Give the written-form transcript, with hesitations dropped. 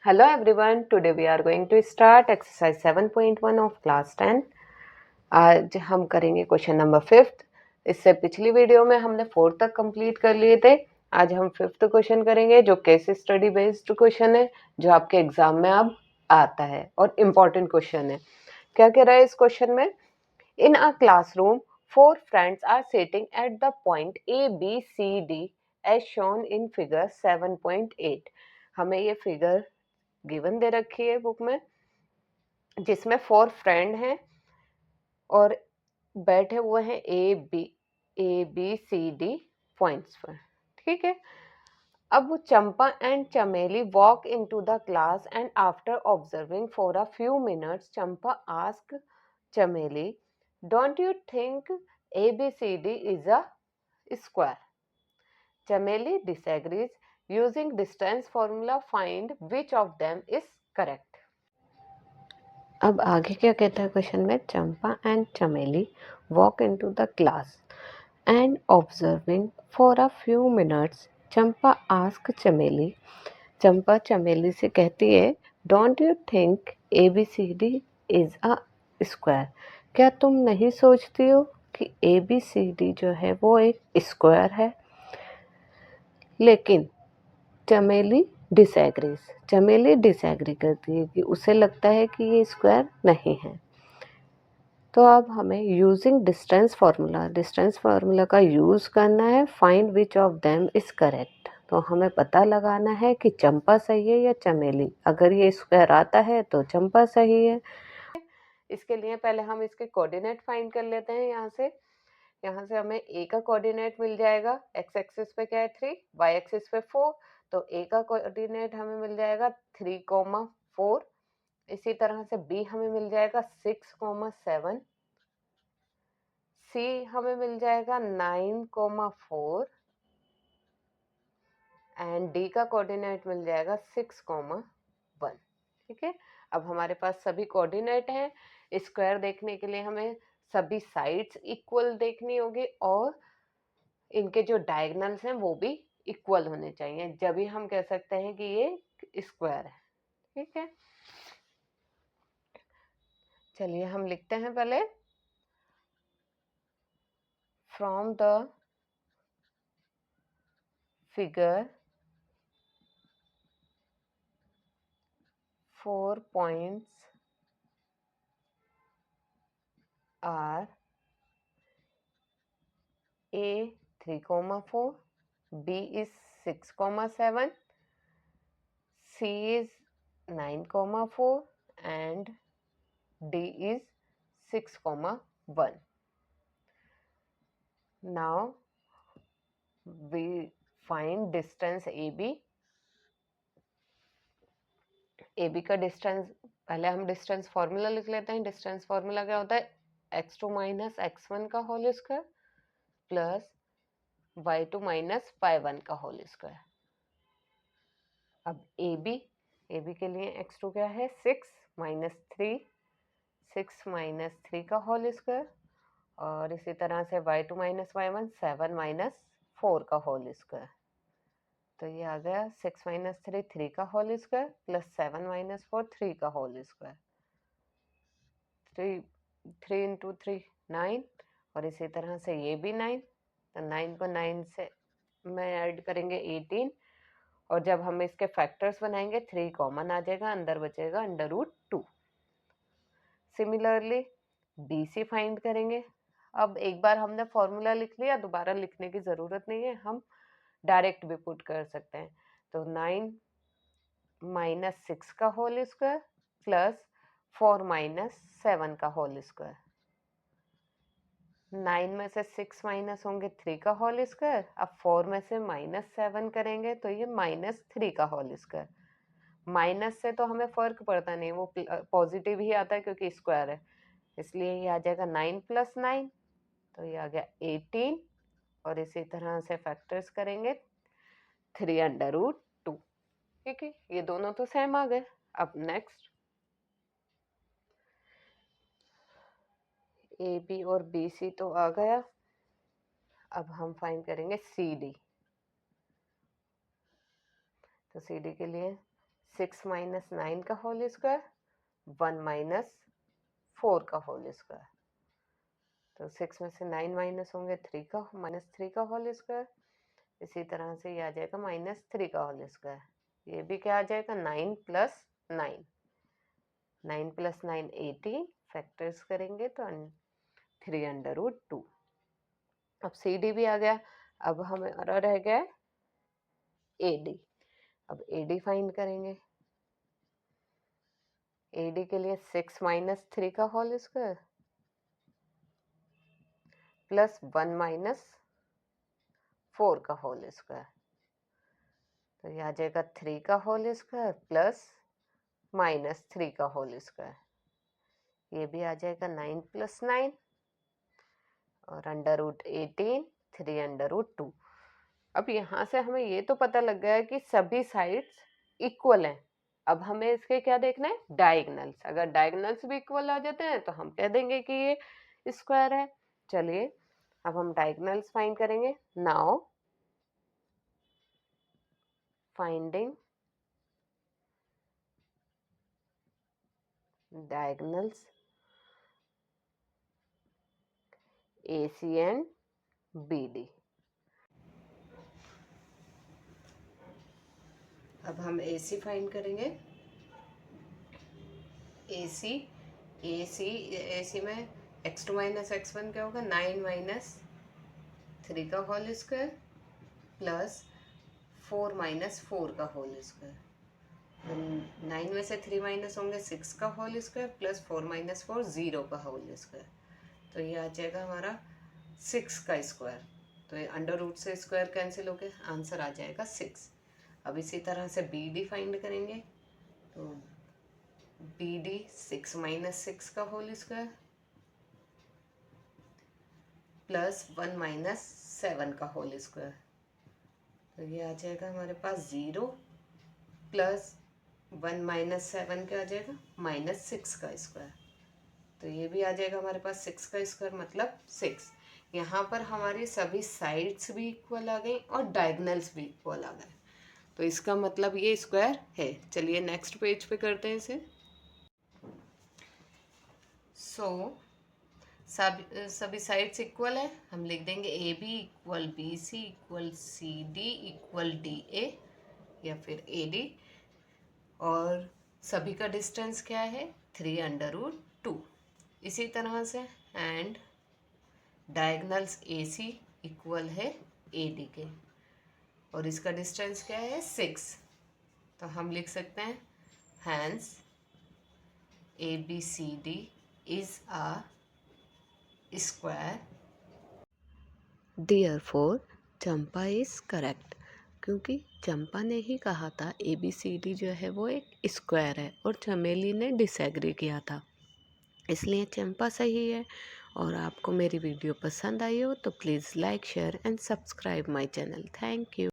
Hello everyone, today we are going to start exercise 7.1 of class 10. आज हम करेंगे question number 5th। इससे पिछली वीडियो में हमने 4th तक कंप्लीट कर लिए थे। आज हम 5th क्वेश्चन करेंगे जो केस स्टडी बेस्ड क्वेश्चन है, जो आपके एग्जाम में अब आता है और इम्पोर्टेंट क्वेश्चन है। क्या कह रहा है इस क्वेश्चन में? In a classroom 4 friends are sitting at the point A B C D as shown in figure 7.8। हमें ये फिगर गिवन दे रखी है बुक में, जिसमें 4 फ्रेंड हैं और बैठे हुए हैं A B C D points पर। ठीक है। अब Champa and Chameli walk into the class and after observing for a few minutes Champa ask Chameli, don't you think ABCD is a square? Chameli disagrees. Using distance formula, find which of them is correct. अब आगे क्या कहता है question में? चंपा and Chameli walk into the class and observing for a few minutes Champa ask चमेली, चंपा चमेली से कहती है, don't you think ABCD is a square? क्या तुम नहीं सोचती हो कि ABCD जो है वो एक स्क्वायर है? लेकिन चमेली डिसएग्री करती है कि उसे लगता है कि ये स्क्वायर नहीं है। तो अब हमें यूजिंग डिस्टेंस फार्मूला का यूज़ करना है। Find which of them is correct. तो हमें पता लगाना है कि चंपा सही है या चमेली। अगर ये स्क्वायर आता है तो चंपा सही है। इसके लिए पहले हम इसके कोऑर्डिनेट फाइंड कर लेते हैं। यहाँ से हमें ए का कोऑर्डिनेट मिल जाएगा। एक्स एक्सिस पे क्या है 3, वाई एक्सिस पे 4, तो ए का कोऑर्डिनेट हमें मिल जाएगा 3,4। इसी तरह से बी हमें मिल जाएगा 6,7, सी हमें मिल जाएगा 9,4 एंड डी का कोऑर्डिनेट मिल जाएगा 6,1। ठीक है। अब हमारे पास सभी कोऑर्डिनेट हैं। स्क्वायर देखने के लिए हमें सभी साइड्स इक्वल देखनी होगी और इनके जो डायगोनल्स हैं वो भी इक्वल होने चाहिए, जब ही हम कह सकते हैं कि ये स्क्वायर है। ठीक है। चलिए हम लिखते हैं पहले, from the figure 4 points are A 3,4, B is 6,7, C is 9,4 and D is 6,1. Now we find distance AB. AB का डिस्टेंस, पहले हम डिस्टेंस फॉर्मूला लिख लेते हैं। डिस्टेंस फॉर्मूला क्या होता है? x2 माइनस x1 का whole square plus y2 minus y1 का होल स्क्वायर। अब AB के लिए x2 क्या है? 6 माइनस 3, 6 माइनस 3 का होल स्क्वायर, और इसी तरह से y2 माइनस y1 7 माइनस 4 का होल स्क्वायर। तो ये आ गया 6 माइनस 3 3 का होल स्क्वायर प्लस 7 माइनस 4 3 का होल स्क्वायर। 3 इंटू 3 9, और इसी तरह से ये भी 9। तो 9 को 9 से में ऐड करेंगे 18, और जब हम इसके फैक्टर्स बनाएंगे 3 कॉमन आ जाएगा, अंदर बचेगा √2। सिमिलरली BC फाइंड करेंगे। अब एक बार हमने फॉर्मूला लिख लिया, दोबारा लिखने की ज़रूरत नहीं है, हम डायरेक्ट भी पुट कर सकते हैं। तो 9 माइनस 6 का होल स्क्वायर प्लस 4 माइनस 7 का होल स्क्वायर। 9 में से 6 माइनस होंगे 3 का होल स्क्वायर। अब 4 में से माइनस 7 करेंगे तो ये -3 का होल स्क्वायर। माइनस से तो हमें फर्क पड़ता नहीं, वो पॉजिटिव ही आता है क्योंकि स्क्वायर है, इसलिए ये आ जाएगा 9 + 9, तो ये आ गया 18, और इसी तरह से फैक्टर्स करेंगे 3√2। ठीक है, ये दोनों तो सेम आ गए। अब नेक्स्ट AB और BC तो आ गया। अब हम फाइंड करेंगे CD। तो CD के लिए 6 माइनस 9 का होल स्क्वायर, 1 माइनस 4 का होल स्क्वायर। तो 6 में से 9 माइनस होंगे 3 का -3 का होल स्क्वायर। इसी तरह से ये आ जाएगा -3 का होल स्क्वायर। ये भी क्या आ जाएगा 9 प्लस 9, 9 प्लस 9 18, फैक्टर्स करेंगे तो 3√2। अब सी डी भी आ गया। अब हमारा रह गया ए डी। अब ए डी फाइंड करेंगे। ए डी के लिए 6 माइनस 3 का होल स्क्वायर प्लस 1 माइनस 4 का होल स्क्वायर। तो ये आ जाएगा 3 का होल स्क्वायर प्लस -3 का होल स्क्वायर। ये भी आ जाएगा 9 प्लस 9 और √18, 3√2। अब यहाँ से हमें ये तो पता लग गया कि सभी साइड्स इक्वल हैं। अब हमें इसके क्या देखना है, डायगोनल्स। अगर डायगोनल्स भी इक्वल आ जाते हैं तो हम कह देंगे कि ये स्क्वायर है। चलिए अब हम डायगोनल्स फाइंड करेंगे। Now finding diagonals AC and BD। अब हम AC फाइंड करेंगे। AC में x2 माइनस x1 क्या होगा, 9 माइनस 3 का होल स्क्वायर प्लस 4 माइनस 4 का होल स्क्वायर। 9 में से 3 माइनस होंगे 6 का होल स्क्वायर प्लस 4 माइनस 4 0 का होल स्क्वायर। तो ये आ जाएगा हमारा 6 का स्क्वायर। तो ये अंडर रूट से स्क्वायर कैंसिल होके आंसर आ जाएगा 6। अब इसी तरह से BD फाइंड करेंगे। तो BD 6 माइनस 6 का होल स्क्वायर प्लस 1 माइनस 7 का होल स्क्वायर। तो ये आ जाएगा हमारे पास 0 प्लस 1 माइनस 7 क्या आ जाएगा -6 का स्क्वायर। तो ये भी आ जाएगा हमारे पास 6 का स्क्वायर मतलब 6। यहाँ पर हमारी सभी साइड्स भी इक्वल आ गई और डायगोनल्स भी इक्वल आ गए। तो इसका मतलब ये स्क्वायर है। चलिए नेक्स्ट पेज पे करते हैं इसे। सभी साइड्स इक्वल है। हम लिख देंगे AB equal BC equal CD equal DA या फिर AD। और सभी का डिस्टेंस क्या है 3√2। इसी तरह से एंड डायगोनल्स AC इक्वल है AD के और इसका डिस्टेंस क्या है 6। तो हम लिख सकते हैं hence ABCD is a square. Therefore Champa is correct, क्योंकि चंपा ने ही कहा था ABCD जो है वो एक स्क्वायर है और चमेली ने डिसएग्री किया था, इसलिए चंपा सही है। और आपको मेरी वीडियो पसंद आई हो तो please like share and subscribe my channel. Thank you.